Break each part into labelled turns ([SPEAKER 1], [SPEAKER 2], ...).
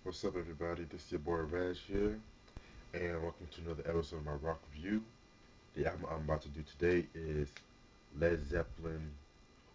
[SPEAKER 1] What's up, everybody? This is your boy Raj here, and welcome to another episode of my rock review. The album I'm about to do today is Led Zeppelin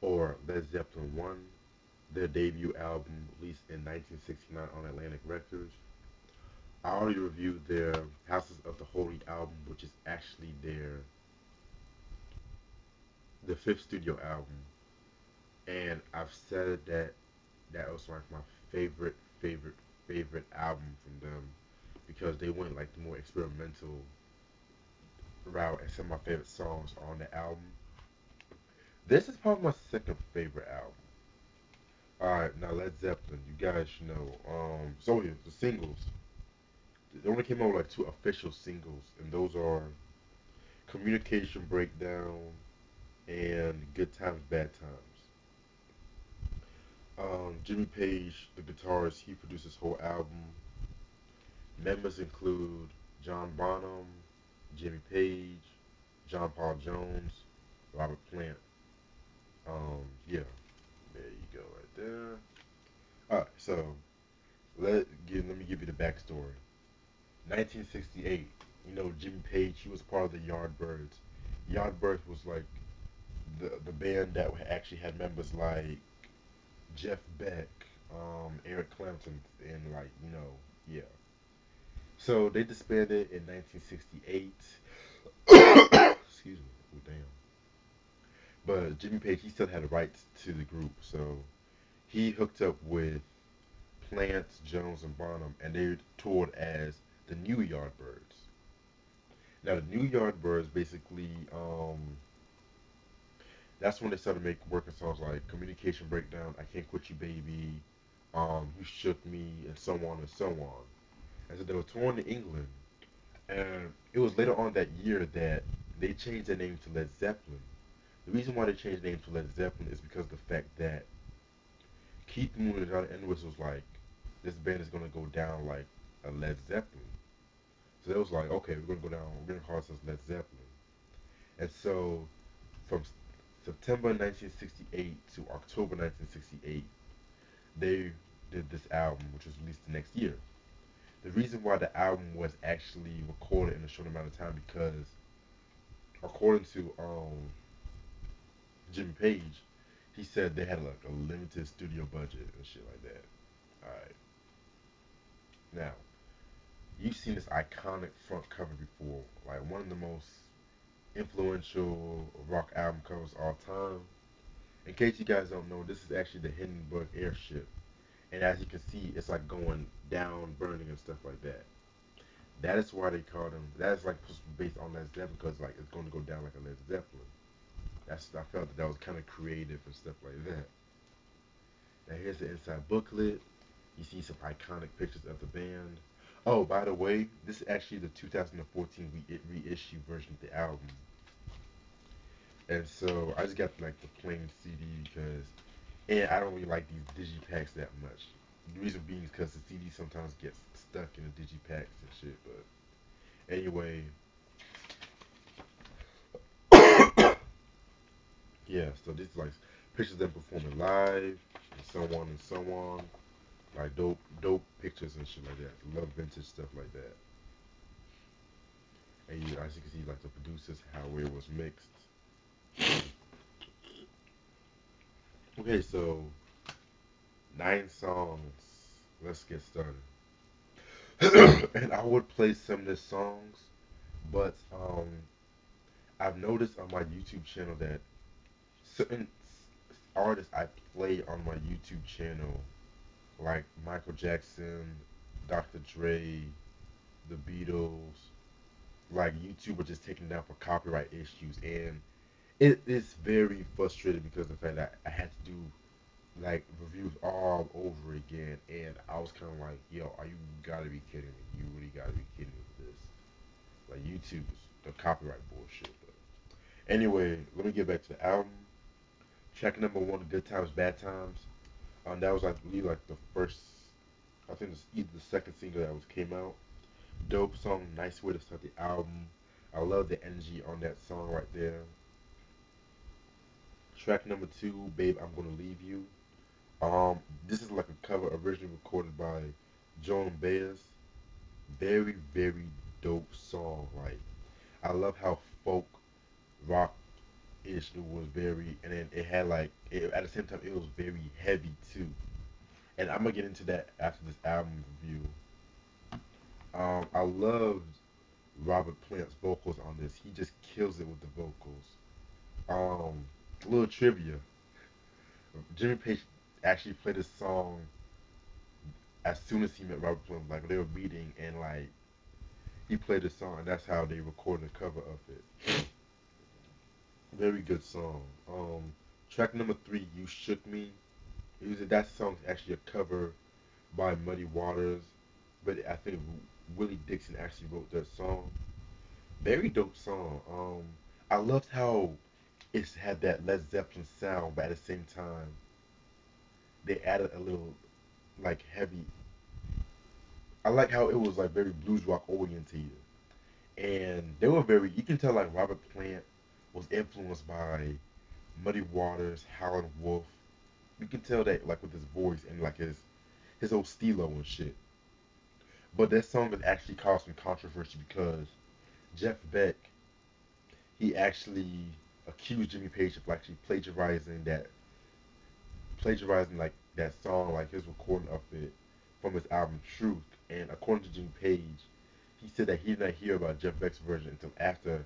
[SPEAKER 1] or Led Zeppelin 1, their debut album released in 1969 on Atlantic Records. I already reviewed their Houses of the Holy album, which is actually their fifth studio album, and I've said that that was like my favorite, favorite, favorite album from them because they went like the more experimental route and some of my favorite songs on the album. This is probably my second favorite album. Alright, now Led Zeppelin, you guys should know. So yeah, the singles. They only came out with like two official singles, and those are Communication Breakdown and Good Times, Bad Times. Jimmy Page, the guitarist, he produced this whole album. Members include John Bonham, Jimmy Page, John Paul Jones, Robert Plant. Yeah, there you go, right there. All right, so let me give you the backstory. 1968. Jimmy Page. He was part of the Yardbirds. Yardbirds was like the band that actually had members like Jeff Beck, Eric Clapton, and yeah. So they disbanded in 1968. Excuse me. Oh damn. But Jimmy Page, he still had the rights to the group, so he hooked up with Plant, Jones, and Bonham, and they toured as the New Yardbirds. Now, the New Yardbirds basically, that's when they started making working songs like Communication Breakdown, I Can't Quit You Baby, You Shook Me, and so on and so on. And so they were touring in England, and it was later on that year that they changed their name to Led Zeppelin. The reason why they changed the name to Led Zeppelin is because of the fact that Keith Moon and Johnny Edwards was like, this band is gonna go down like a Led Zeppelin. So they was like, okay, we're gonna go down. We're gonna call ourselves Led Zeppelin. And so from September 1968 to October 1968, they did this album, which was released the next year. The reason why the album was actually recorded in a short amount of time because, according to Jimmy Page, he said they had like a limited studio budget and shit like that. All right, now you've seen this iconic front cover before, like one of the most influential rock album covers of all time. In case you guys don't know, this is actually the Hindenburg airship, and as you can see, it's like going down, burning and stuff like that. That is why they call them. That's like based on Led Zeppelin because like it's going to go down like a Led Zeppelin. That's I felt that was kind of creative and stuff like that. Now here's the inside booklet. You see some iconic pictures of the band. Oh, by the way, this is actually the 2014 reissue version of the album. And so I just got like the plain CD because, and I don't really like these digipacks that much. The reason being is because the CD sometimes gets stuck in the digipacks and shit. But anyway, yeah. So this is like pictures of them performing live and so on and so on. Like dope pictures and shit like that. Love vintage stuff like that. And as you can see, like the producers, how it was mixed. Okay, so 9 songs. Let's get started. And I would play some of the songs, but I've noticed on my YouTube channel that certain artists I play on my YouTube channel, like Michael Jackson, Dr. Dre, the Beatles, like YouTube are just taken down for copyright issues, and it is very frustrating because of the fact that I had to do like reviews all over again, and I was kind of like, yo, are you gotta be kidding me? You really gotta be kidding me with this. Like YouTube is the copyright bullshit. But anyway, let me get back to the album. Track number one, Good Times, Bad Times. That was I believe like the first, I think it's either the second single that was came out. Dope song, nice way to start the album. I love the energy on that song right there. Track number two, Babe, I'm Gonna Leave You. This is like a cover originally recorded by Joan Baez. Very, very dope song. Like, I love how folk rock ish it was very, and then it had like, at the same time, it was very heavy too. And I'm gonna get into that after this album review. I loved Robert Plant's vocals on this. He just kills it with the vocals. Um, a little trivia: Jimmy Page actually played this song as soon as he met Robert Plant. Like they were meeting, and like he played the song, and that's how they recorded the cover of it. Very good song. Track number three, "You Shook Me." That song's actually a cover by Muddy Waters, but I think Willie Dixon actually wrote that song. Very dope song. I loved how it's had that Led Zeppelin sound, but at the same time, they added a little like heavy. I like how it was like very blues rock oriented, and they were very. You can tell like Robert Plant was influenced by Muddy Waters, Howlin' Wolf. You can tell that like with his voice and like his old stilo and shit. But that song has actually caused some controversy because Jeff Beck he actually accused Jimmy Page of actually plagiarizing like that song, like his recording of it from his album Truth. And according to Jimmy Page, he said that he did not hear about Jeff Beck's version until after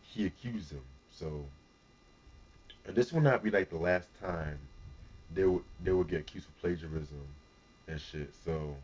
[SPEAKER 1] he accused him. So, and this will not be like the last time they will get accused of plagiarism and shit. So,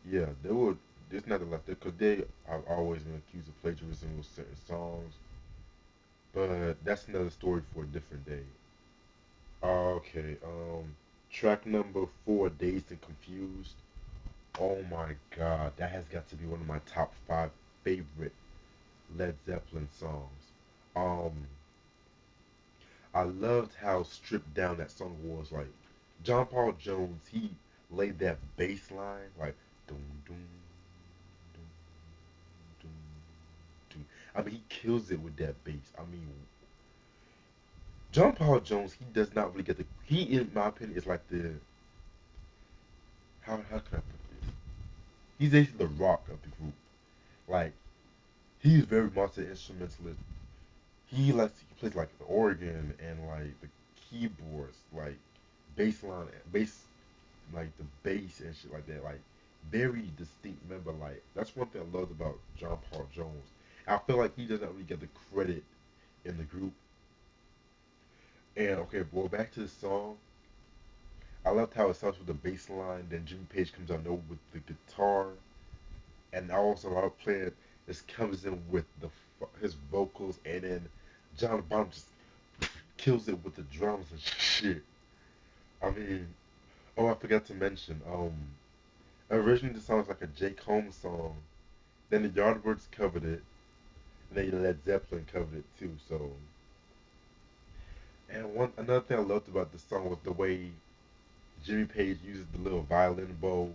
[SPEAKER 1] yeah, they would. It's not the last because they have always been accused of plagiarism with certain songs. But that's another story for a different day. Okay, track number four, Dazed and Confused. Oh my god, that has got to be one of my top five favorite Led Zeppelin songs. Um, I loved how stripped down that song was. Like, John Paul Jones, he laid that bass line, like, doom, doom, doom, doom, doom. I mean, he kills it with that bass. I mean, John Paul Jones, he does not really get the. He, in my opinion, is like the. How can I put this? He's actually the rock of the group. Like he's very much an instrumentalist. He plays like the organ and like the keyboards, like bass, like the bass and shit like that. Like very distinct member. Like that's one thing I loved about John Paul Jones. I feel like he doesn't really get the credit in the group. And okay, well back to the song. I loved how it starts with the bass line, then Jimmy Page comes out with the guitar, and also our player just comes in with his vocals, and then John Bonham just kills it with the drums and shit. I mean, oh, I forgot to mention, originally the song was like a Jake Holmes song. Then the Yardbirds covered it, and then Led Zeppelin covered it too. So, and one another thing I loved about this song was the way Jimmy Page uses the little violin bow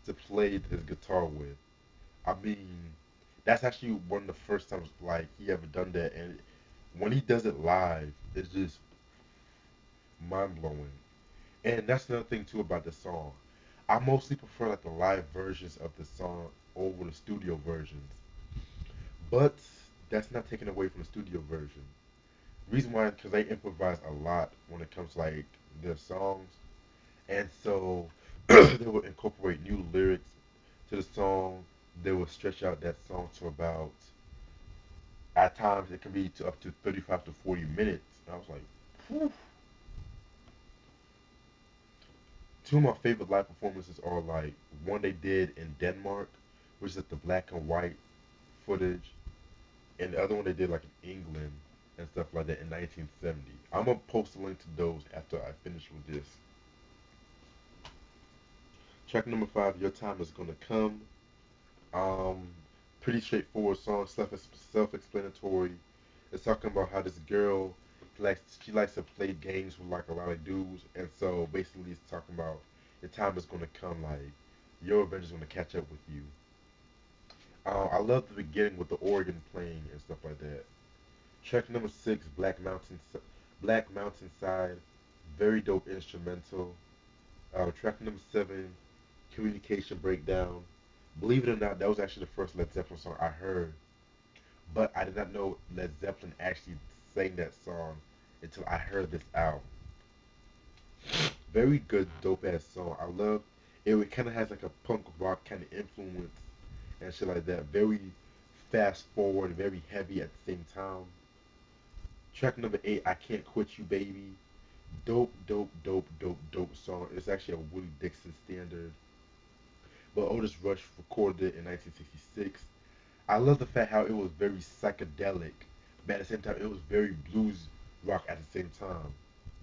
[SPEAKER 1] to play his guitar with. I mean, that's actually one of the first times like he ever done that, and when he does it live, it's just mind blowing. And that's another thing too about the song. I mostly prefer like the live versions of the song over the studio versions, but that's not taken away from the studio version. Reason why, because they improvise a lot when it comes to like their songs, and so they will incorporate new lyrics to the song. They will stretch out that song to about at times it can be to up to 35 to 40 minutes. And I was like, whew. Two of my favorite live performances are like one they did in Denmark, which is like the black and white footage, and the other one they did like in England and stuff like that in 1970. I'm gonna post a link to those after I finish with this. Track number five, Your Time Is Gonna Come. Um, Pretty straightforward song, self-explanatory. It's talking about how this girl she likes to play games with like a lot of dudes, and so basically it's talking about the time is gonna come, like your revenge is gonna catch up with you. I love the beginning with the organ playing and stuff like that. Track number six, Black Mountain Side, very dope instrumental. Track number seven, Communication Breakdown. Believe it or not, that was actually the first Led Zeppelin song I heard, but I did not know Led Zeppelin actually sang that song until I heard this album. Very good, dope ass song. I love it. It kind of has like a punk rock kind of influence and shit like that. Very fast forward, very heavy at the same time. Track number 8, I Can't Quit You Baby. Dope, dope, dope, dope, dope song. It's actually a Willie Dixon standard, but Otis Rush recorded it in 1966. I love the fact how it was very psychedelic, but at the same time it was very blues rock at the same time.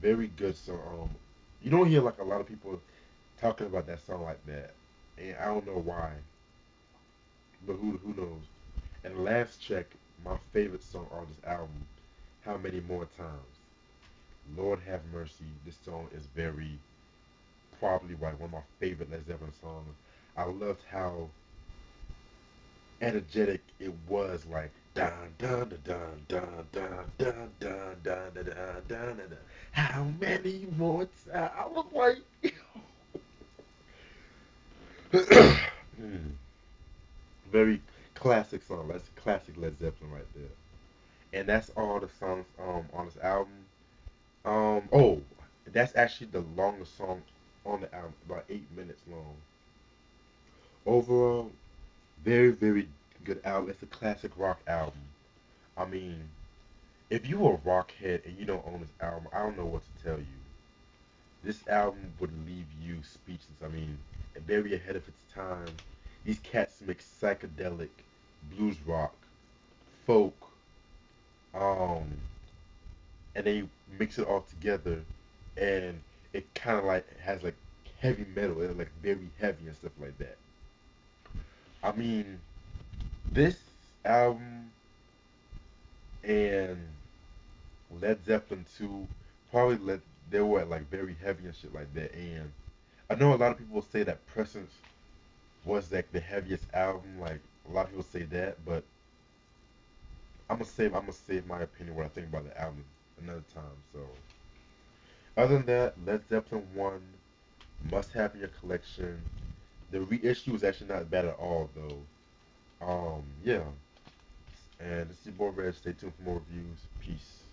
[SPEAKER 1] Very good song. You don't hear like a lot of people talking about that song like that, and I don't know why, but who knows? And the last check, my favorite song on this album, How Many More Times. Lord have mercy, this song is very probably like one of my favorite Led Zeppelin songs. I loved how energetic it was, like dun dun dun dun dun dun dun dun dun dun dun dun. How many more times? I was like, very classic song. That's classic Led Zeppelin right there. And that's all the songs on this album. Oh, that's actually the longest song on the album, about 8 minutes long. Overall, very good album. It's a classic rock album. I mean, if you a rock head and you don't own this album, I don't know what to tell you. This album would leave you speechless. I mean, very ahead of its time. These cats mix psychedelic, blues rock, folk, um, and they mix it all together, and it kind of like has like heavy metal, and like very heavy and stuff like that. I mean, this album and Led Zeppelin 2 probably they were like very heavy and shit like that. And I know a lot of people say that Presence was like the heaviest album. Like a lot of people say that, but I'm gonna save my opinion what I think about the album another time. So other than that, Led Zeppelin 1 must have in your collection. The reissue is actually not bad at all though. Yeah. And this is your boy Red. Stay tuned for more reviews. Peace.